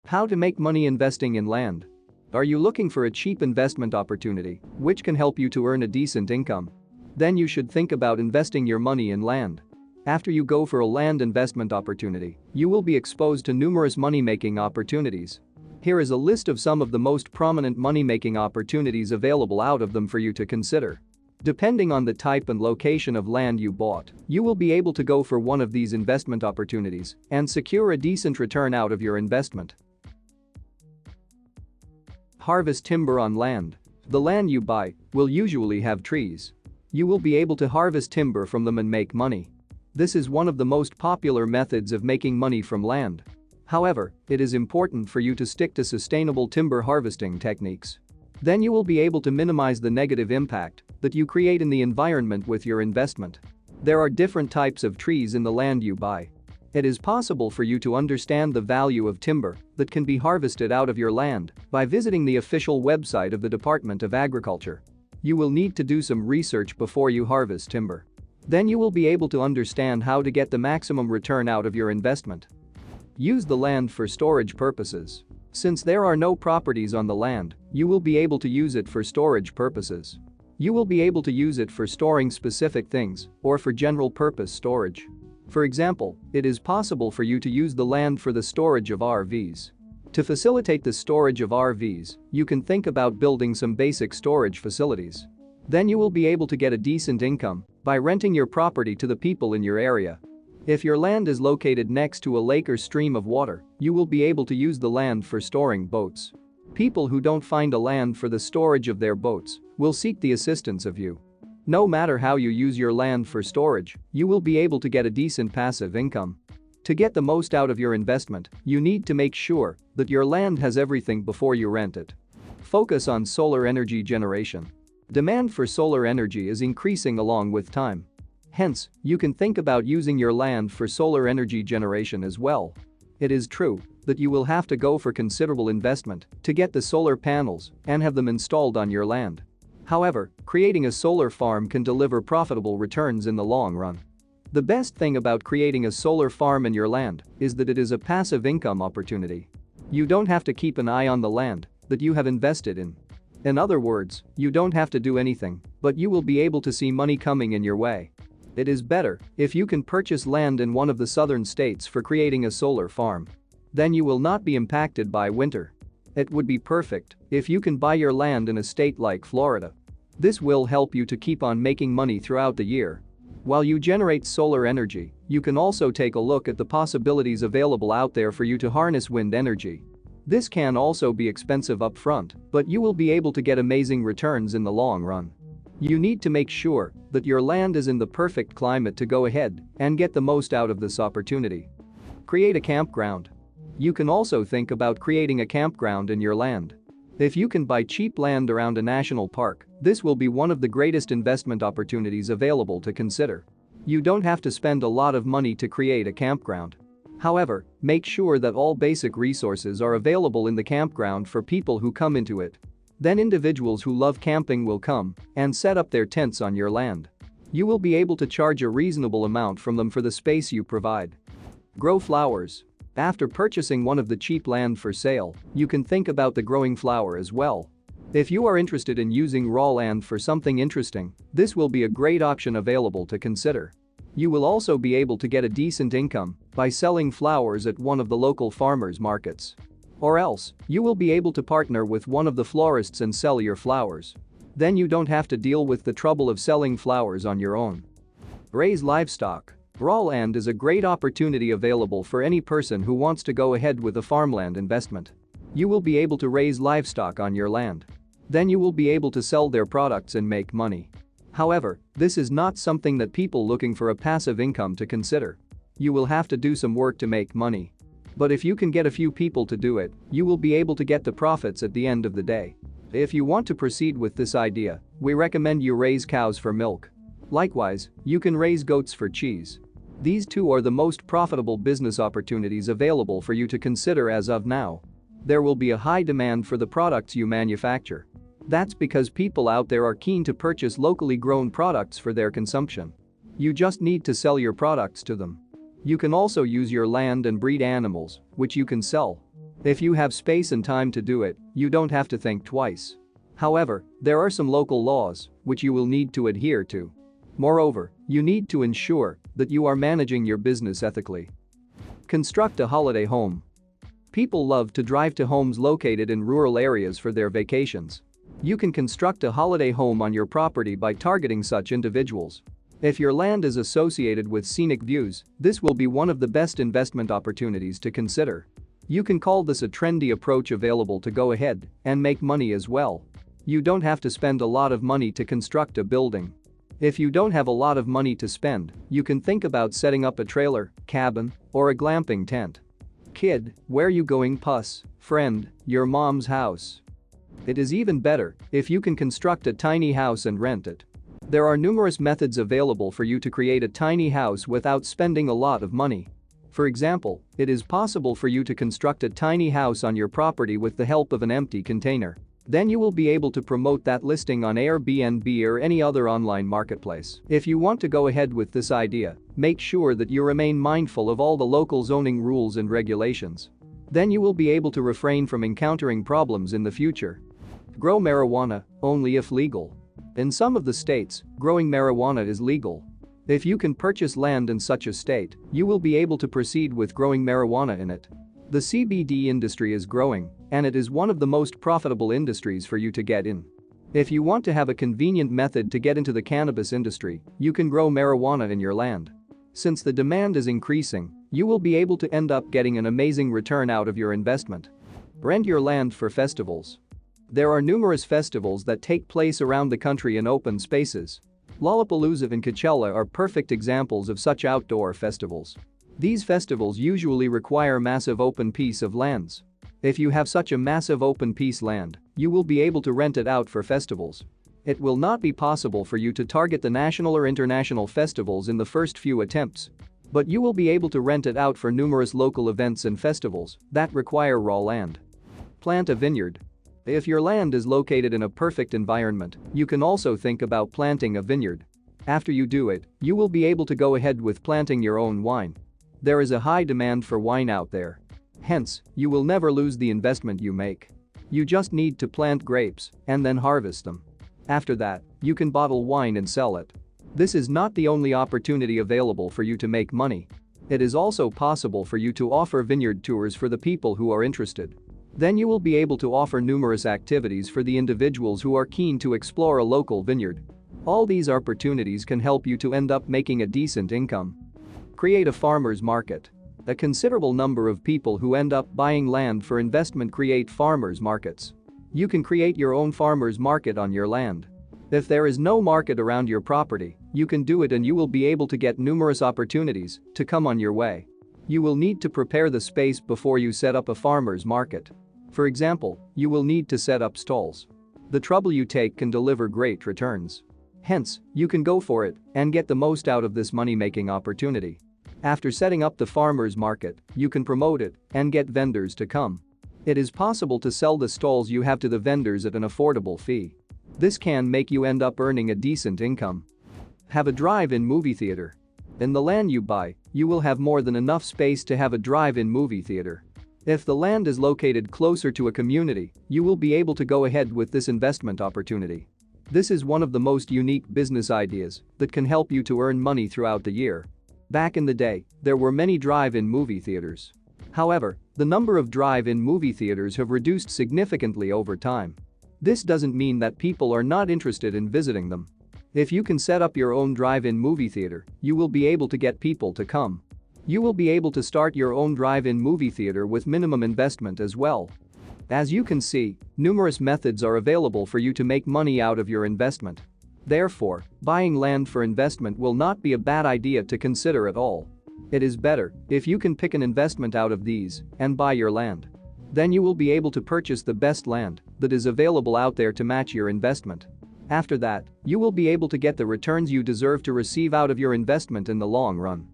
How to make money investing in land. Are you looking for a cheap investment opportunity which can help you to earn a decent income? Then you should think about investing your money in land. After you go for a land investment opportunity, you will be exposed to numerous money-making opportunities. Here is a list of some of the most prominent money-making opportunities available out of them for you to consider. Depending on the type and location of land you bought, you will be able to go for one of these investment opportunities and secure a decent return out of your investment. Harvest timber on land. The land you buy will usually have trees. You will be able to harvest timber from them and make money. This is one of the most popular methods of making money from land. However, it is important for you to stick to sustainable timber harvesting techniques. Then you will be able to minimize the negative impact that you create in the environment with your investment. There are different types of trees in the land you buy. It is possible for you to understand the value of timber that can be harvested out of your land by visiting the official website of the Department of Agriculture. You will need to do some research before you harvest timber. Then you will be able to understand how to get the maximum return out of your investment. Use the land for storage purposes. Since there are no properties on the land, you will be able to use it for storage purposes. You will be able to use it for storing specific things or for general purpose storage. For example, it is possible for you to use the land for the storage of RVs. To facilitate the storage of RVs, you can think about building some basic storage facilities. Then you will be able to get a decent income by renting your property to the people in your area. If your land is located next to a lake or stream of water, you will be able to use the land for storing boats. People who don't find a land for the storage of their boats will seek the assistance of you. No matter how you use your land for storage, you will be able to get a decent passive income. To get the most out of your investment, you need to make sure that your land has everything before you rent it. Focus on solar energy generation. Demand for solar energy is increasing along with time. Hence, you can think about using your land for solar energy generation as well. It is true that you will have to go for considerable investment to get the solar panels and have them installed on your land. However, creating a solar farm can deliver profitable returns in the long run. The best thing about creating a solar farm in your land is that it is a passive income opportunity. You don't have to keep an eye on the land that you have invested in. In other words, you don't have to do anything, but you will be able to see money coming in your way. It is better if you can purchase land in one of the southern states for creating a solar farm. Then you will not be impacted by winter. It would be perfect if you can buy your land in a state like Florida. This will help you to keep on making money throughout the year. While you generate solar energy, you can also take a look at the possibilities available out there for you to harness wind energy. This can also be expensive up front, but you will be able to get amazing returns in the long run. You need to make sure that your land is in the perfect climate to go ahead and get the most out of this opportunity. Create a campground. You can also think about creating a campground in your land. If you can buy cheap land around a national park, this will be one of the greatest investment opportunities available to consider. You don't have to spend a lot of money to create a campground. However, make sure that all basic resources are available in the campground for people who come into it. Then individuals who love camping will come and set up their tents on your land. You will be able to charge a reasonable amount from them for the space you provide. Grow flowers. After purchasing one of the cheap land for sale, you can think about the growing flower as well. If you are interested in using raw land for something interesting, this will be a great option available to consider. You will also be able to get a decent income by selling flowers at one of the local farmers markets. Or else, you will be able to partner with one of the florists and sell your flowers. Then you don't have to deal with the trouble of selling flowers on your own. Raise livestock. Raw land is a great opportunity available for any person who wants to go ahead with a farmland investment. You will be able to raise livestock on your land. Then you will be able to sell their products and make money. However, this is not something that people looking for a passive income to consider. You will have to do some work to make money. But if you can get a few people to do it, you will be able to get the profits at the end of the day. If you want to proceed with this idea, we recommend you raise cows for milk. Likewise, you can raise goats for cheese. These two are the most profitable business opportunities available for you to consider as of now. There will be a high demand for the products you manufacture. That's because people out there are keen to purchase locally grown products for their consumption. You just need to sell your products to them. You can also use your land and breed animals, which you can sell. If you have space and time to do it, you don't have to think twice. However, there are some local laws which you will need to adhere to. Moreover, you need to ensure that you are managing your business ethically. Construct a holiday home. People love to drive to homes located in rural areas for their vacations. You can construct a holiday home on your property by targeting such individuals. If your land is associated with scenic views, this will be one of the best investment opportunities to consider. You can call this a trendy approach available to go ahead and make money as well. You don't have to spend a lot of money to construct a building. If you don't have a lot of money to spend, you can think about setting up a trailer, cabin, or a glamping tent. Kid, where you going? Puss, friend, your mom's house. It is even better if you can construct a tiny house and rent it. There are numerous methods available for you to create a tiny house without spending a lot of money. For example, it is possible for you to construct a tiny house on your property with the help of an empty container. Then you will be able to promote that listing on Airbnb or any other online marketplace. If you want to go ahead with this idea, make sure that you remain mindful of all the local zoning rules and regulations. Then you will be able to refrain from encountering problems in the future. Grow marijuana, only if legal. In some of the states, growing marijuana is legal. If you can purchase land in such a state, you will be able to proceed with growing marijuana in it. The CBD industry is growing, and it is one of the most profitable industries for you to get in. If you want to have a convenient method to get into the cannabis industry, you can grow marijuana in your land. Since the demand is increasing, you will be able to end up getting an amazing return out of your investment. Rent your land for festivals. There are numerous festivals that take place around the country in open spaces. Lollapalooza and Coachella are perfect examples of such outdoor festivals. These festivals usually require massive open piece of lands. If you have such a massive open piece land, you will be able to rent it out for festivals. It will not be possible for you to target the national or international festivals in the first few attempts. But you will be able to rent it out for numerous local events and festivals that require raw land. Plant a vineyard. If your land is located in a perfect environment, you can also think about planting a vineyard. After you do it, you will be able to go ahead with planting your own wine. There is a high demand for wine out there. Hence, you will never lose the investment you make. You just need to plant grapes and then harvest them. After that, you can bottle wine and sell it. This is not the only opportunity available for you to make money. It is also possible for you to offer vineyard tours for the people who are interested. Then you will be able to offer numerous activities for the individuals who are keen to explore a local vineyard. All these opportunities can help you to end up making a decent income. Create a farmer's market. A considerable number of people who end up buying land for investment create farmers' markets. You can create your own farmer's market on your land. If there is no market around your property, you can do it and you will be able to get numerous opportunities to come on your way. You will need to prepare the space before you set up a farmer's market. For example, you will need to set up stalls. The trouble you take can deliver great returns. Hence, you can go for it and get the most out of this money-making opportunity. After setting up the farmer's market, you can promote it and get vendors to come. It is possible to sell the stalls you have to the vendors at an affordable fee. This can make you end up earning a decent income. Have a drive-in movie theater. In the land you buy, you will have more than enough space to have a drive-in movie theater. If the land is located closer to a community, you will be able to go ahead with this investment opportunity. This is one of the most unique business ideas that can help you to earn money throughout the year. Back in the day, there were many drive-in movie theaters. However, the number of drive-in movie theaters have reduced significantly over time. This doesn't mean that people are not interested in visiting them. If you can set up your own drive-in movie theater, you will be able to get people to come. You will be able to start your own drive-in movie theater with minimum investment as well. As you can see, numerous methods are available for you to make money out of your investment. Therefore, buying land for investment will not be a bad idea to consider at all. It is better if you can pick an investment out of these and buy your land. Then you will be able to purchase the best land that is available out there to match your investment. After that, you will be able to get the returns you deserve to receive out of your investment in the long run.